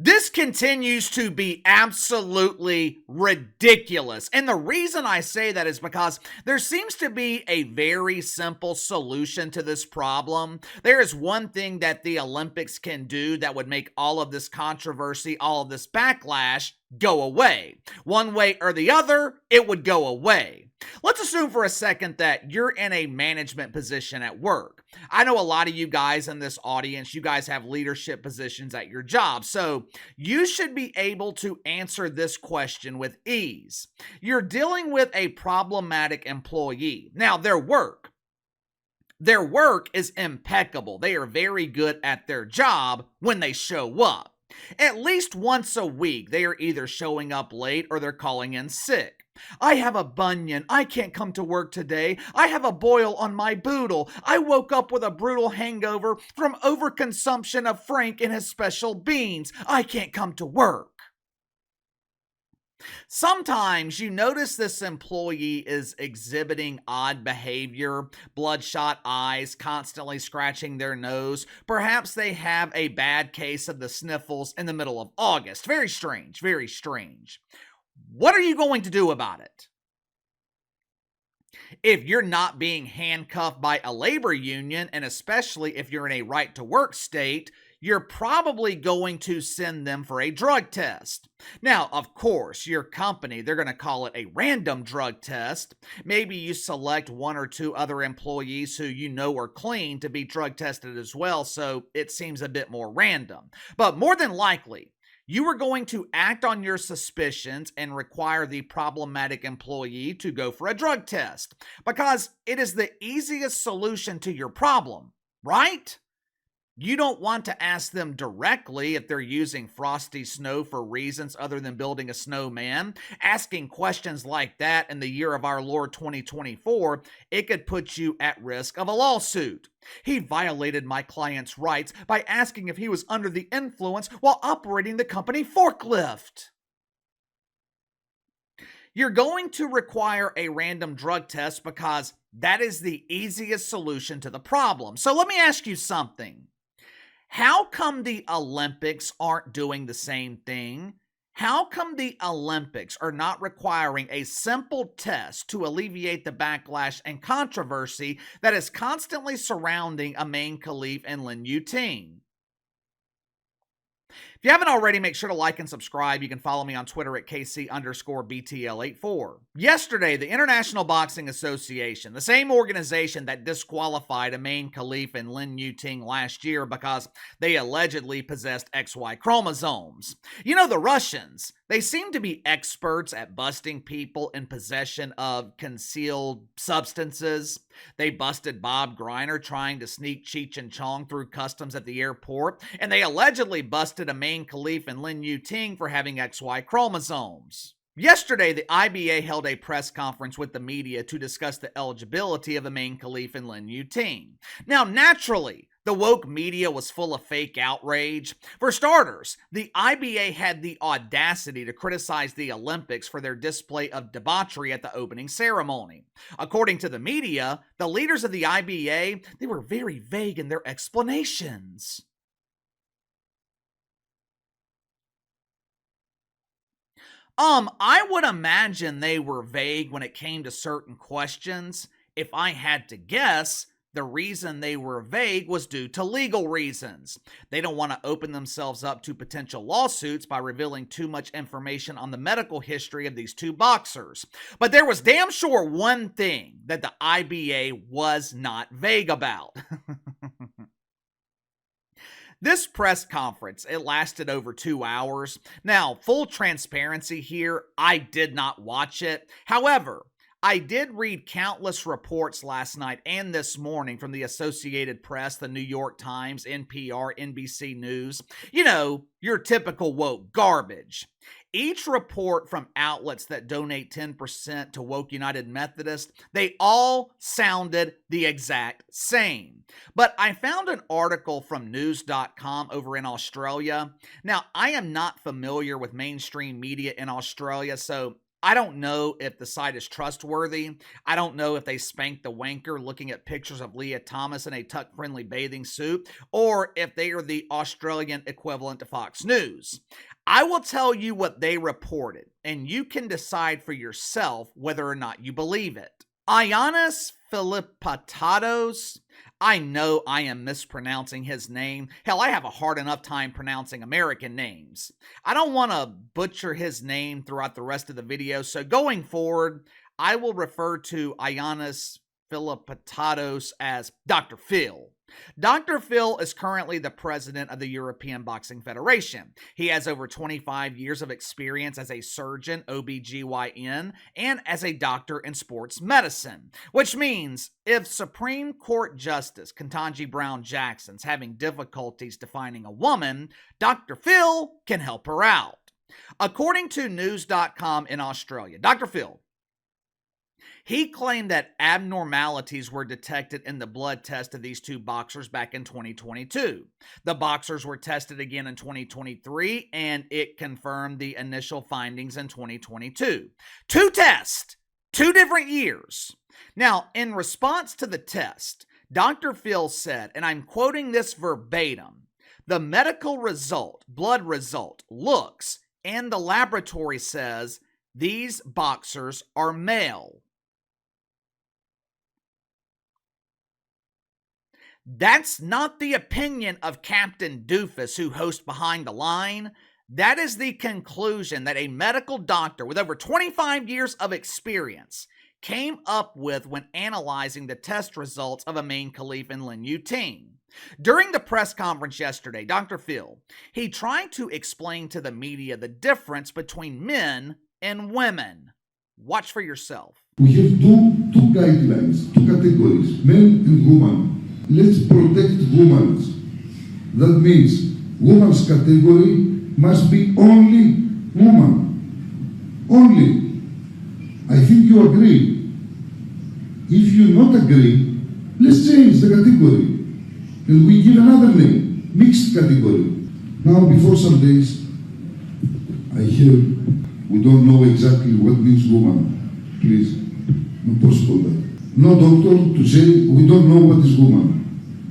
This continues to be absolutely ridiculous. And the reason I say that is because there seems to be a very simple solution to this problem. There is one thing that the Olympics can do that would make all of this controversy, all of this backlash go away. One way or the other, it would go away. Let's assume for a second that you're in a management position at work. I know a lot of you guys in this audience, you guys have leadership positions at your job, so you should be able to answer this question with ease. You're dealing with a problematic employee. Now, their work is impeccable. They are very good at their job when they show up. At least once a week, they are either showing up late or they're calling in sick. I have a bunion. I can't come to work today. I have a boil on my boodle. I woke up with a brutal hangover from overconsumption of Frank and his special beans. I can't come to work. Sometimes you notice this employee is exhibiting odd behavior, bloodshot eyes, constantly scratching their nose. Perhaps they have a bad case of the sniffles in the middle of August. Very strange, very strange. What are you going to do about it? If you're not being handcuffed by a labor union, and especially if you're in a right-to-work state, you're probably going to send them for a drug test. Now, of course, your company, they're going to call it a random drug test. Maybe you select one or two other employees who you know are clean to be drug tested as well, so it seems a bit more random. But more than likely, you are going to act on your suspicions and require the problematic employee to go for a drug test because it is the easiest solution to your problem, right? You don't want to ask them directly if they're using frosty snow for reasons other than building a snowman. Asking questions like that in the year of our Lord 2024, it could put you at risk of a lawsuit. He violated my client's rights by asking if he was under the influence while operating the company forklift. You're going to require a random drug test because that is the easiest solution to the problem. So let me ask you something. How come the Olympics aren't doing the same thing? How come the Olympics are not requiring a simple test to alleviate the backlash and controversy that is constantly surrounding Imane Khelif and Yu-Ting? If you haven't already, make sure to like and subscribe. You can follow me on Twitter at KC_BTL84. Yesterday, the International Boxing Association, the same organization that disqualified Imane Khelif and Yu-Ting last year because they allegedly possessed XY chromosomes. You know, the Russians, they seem to be experts at busting people in possession of concealed substances. They busted Bob Greiner trying to sneak Cheech and Chong through customs at the airport, and they allegedly busted Imane Khelif and Yu-Ting for having XY chromosomes. Yesterday, the IBA held a press conference with the media to discuss the eligibility of Imane Khelif and Yu-Ting. Now, naturally, the woke media was full of fake outrage. For starters, the IBA had the audacity to criticize the Olympics for their display of debauchery at the opening ceremony. According to the media, the leaders of the IBA, they were very vague in their explanations. I would imagine they were vague when it came to certain questions. If I had to guess, the reason they were vague was due to legal reasons. They don't want to open themselves up to potential lawsuits by revealing too much information on the medical history of these two boxers. But there was damn sure one thing that the IBA was not vague about. This press conference, it lasted over 2 hours. Now, full transparency here, I did not watch it. However, I did read countless reports last night and this morning from the Associated Press, the New York Times, NPR, NBC News. You know, your typical woke garbage. Each report from outlets that donate 10% to Woke United Methodist, they all sounded the exact same. But I found an article from news.com over in Australia. Now, I am not familiar with mainstream media in Australia, so I don't know if the site is trustworthy. I don't know if they spanked the wanker looking at pictures of Leah Thomas in a tuck-friendly bathing suit, or if they are the Australian equivalent to Fox News. I will tell you what they reported, and you can decide for yourself whether or not you believe it. Ioannis Philippatatos. I know I am mispronouncing his name. Hell, I have a hard enough time pronouncing American names. I don't want to butcher his name throughout the rest of the video, so going forward, I will refer to Ioannis Philippatatos as Dr. Phil. Dr. Phil is currently the president of the European Boxing Federation. He has over 25 years of experience as a surgeon, OBGYN, and as a doctor in sports medicine, which means if Supreme Court Justice Ketanji Brown Jackson's having difficulties defining a woman, Dr. Phil can help her out. According to news.com in Australia, Dr. Phil, he claimed that abnormalities were detected in the blood test of these two boxers back in 2022. The boxers were tested again in 2023, and it confirmed the initial findings in 2022. Two tests, 2 different years. Now, in response to the test, Dr. Phil said, and I'm quoting this verbatim, the medical result, blood result, looks, and the laboratory says, these boxers are male. That's not the opinion of Captain Doofus, who hosts Behind the Line. That is the conclusion that a medical doctor with over 25 years of experience came up with when analyzing the test results of Imane Khelif and Yu-Ting. During the press conference yesterday, Dr. Phil, he tried to explain to the media the difference between men and women. Watch for yourself. We have two guidelines, 2 categories, men and women. Let's protect women. That means woman's category must be only woman. Only. I think you agree. If you not agree, let's change the category. And we give another name, mixed category. Now, before some days, I hear we don't know exactly what means woman. Please, not possible that. No doctor to say we don't know what is woman.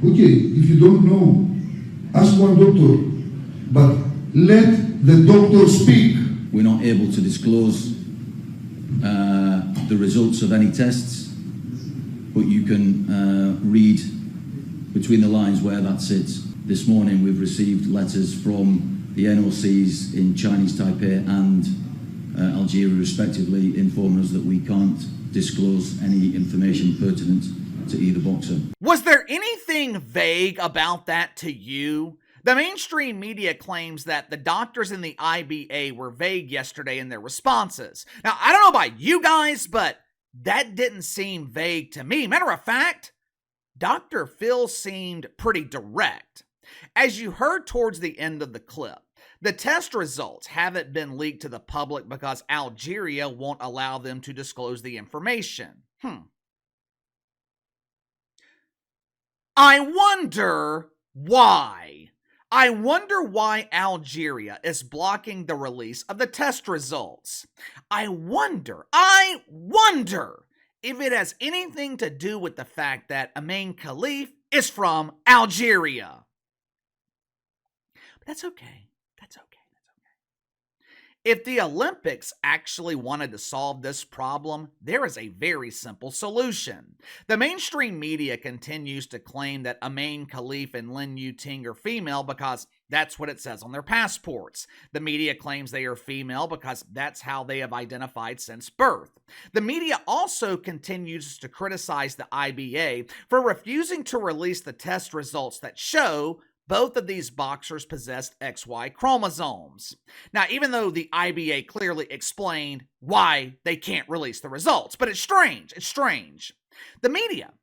Okay, if you don't know, ask one doctor, but let the doctor speak. We're not able to disclose the results of any tests, but you can read between the lines where that sits. This morning we've received letters from the NOCs in Chinese Taipei and Algeria respectively informing us that we can't disclose any information pertinent to either boxer. Was there anything vague about that to you? The mainstream media claims that the doctors in the IBA were vague yesterday in their responses. Now, I don't know about you guys, but that didn't seem vague to me. Matter of fact, Dr. Phil seemed pretty direct. As you heard towards the end of the clip, the test results haven't been leaked to the public because Algeria won't allow them to disclose the information. I wonder why. I wonder why Algeria is blocking the release of the test results. I wonder if it has anything to do with the fact that Imane Khelif is from Algeria. But that's okay. That's okay. If the Olympics actually wanted to solve this problem, there is a very simple solution. The mainstream media continues to claim that Imane Khelif and Yu-Ting are female because that's what it says on their passports. The media claims they are female because that's how they have identified since birth. The media also continues to criticize the IBA for refusing to release the test results that show both of these boxers possessed XY chromosomes. Now, even though the IBA clearly explained why they can't release the results, but it's strange. The media,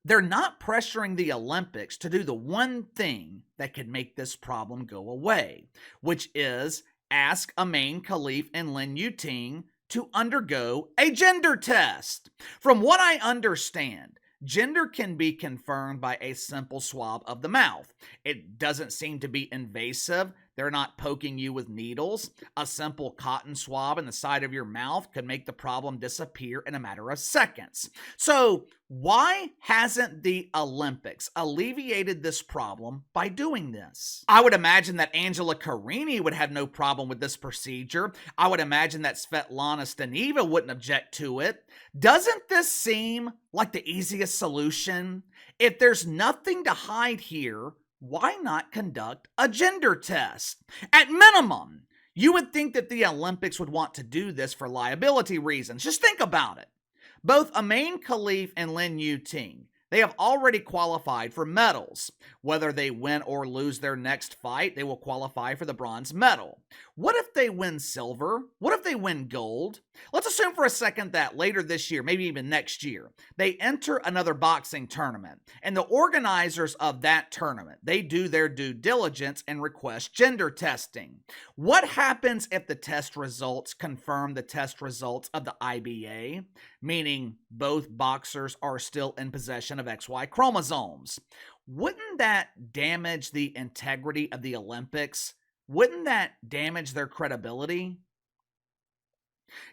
they're not pressuring the Olympics to do the one thing that could make this problem go away, which is ask Imane Khelif and Yu-Ting to undergo a gender test. From what I understand, gender can be confirmed by a simple swab of the mouth. It doesn't seem to be invasive. They're not poking you with needles. A simple cotton swab in the side of your mouth could make the problem disappear in a matter of seconds. So, why hasn't the Olympics alleviated this problem by doing this? I would imagine that Angela Carini would have no problem with this procedure. I would imagine that Svetlana Staneva wouldn't object to it. Doesn't this seem like the easiest solution? If there's nothing to hide here, why not conduct a gender test? At minimum, you would think that the Olympics would want to do this for liability reasons. Just think about it. Both Imane Khelif and Yu-Ting, they have already qualified for medals. Whether they win or lose their next fight, they will qualify for the bronze medal. What if they win silver? What if they win gold? Let's assume for a second that later this year, maybe even next year, they enter another boxing tournament, and the organizers of that tournament, they do their due diligence and request gender testing. What happens if the test results confirm the test results of the IBA, meaning both boxers are still in possession of XY chromosomes? Wouldn't that damage the integrity of the Olympics? Wouldn't that damage their credibility?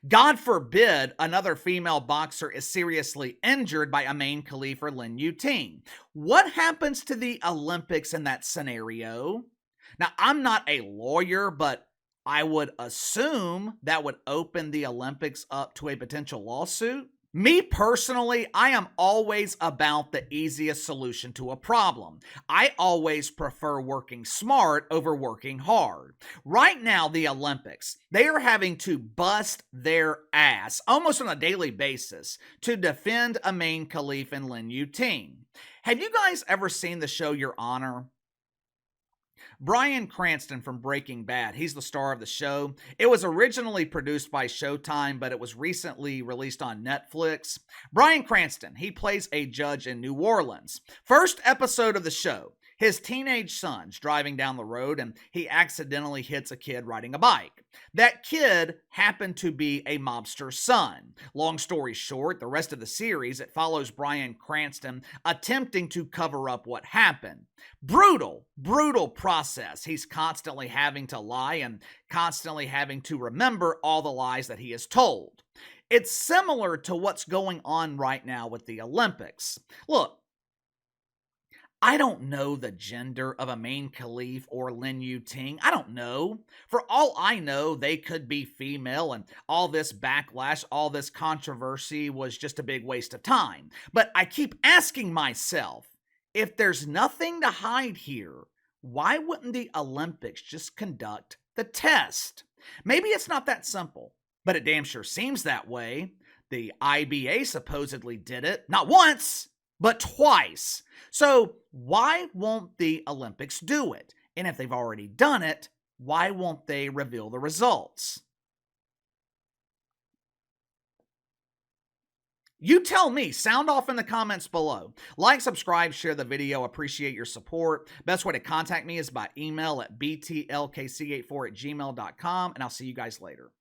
God forbid another female boxer is seriously injured by Imane Khelif or Yu-Ting. What happens to the Olympics in that scenario? Now, I'm not a lawyer, but I would assume that would open the Olympics up to a potential lawsuit. Me personally, I am always about the easiest solution to a problem. I always prefer working smart over working hard. Right now, the Olympics, they are having to bust their ass almost on a daily basis to defend Imane Khelif and Yu-Ting. Have you guys ever seen the show Your Honor? Bryan Cranston from Breaking Bad, he's the star of the show. It was originally produced by Showtime, but it was recently released on Netflix. Bryan Cranston, he plays a judge in New Orleans. First episode of the show, his teenage son's driving down the road and he accidentally hits a kid riding a bike. That kid happened to be a mobster's son. Long story short, the rest of the series, it follows Bryan Cranston attempting to cover up what happened. Brutal process. He's constantly having to lie and constantly having to remember all the lies that he is told. It's similar to what's going on right now with the Olympics. Look, I don't know the gender of Imane Khelif or Yu-Ting. I don't know. For all I know, they could be female, and all this backlash, all this controversy was just a big waste of time. But I keep asking myself, if there's nothing to hide here, why wouldn't the Olympics just conduct the test? Maybe it's not that simple, but it damn sure seems that way. The IBA supposedly did it, not once, but twice. So why won't the Olympics do it? And if they've already done it, why won't they reveal the results? You tell me. Sound off in the comments below. Like, subscribe, share the video. Appreciate your support. Best way to contact me is by email at btlkc84@gmail.com, and I'll see you guys later.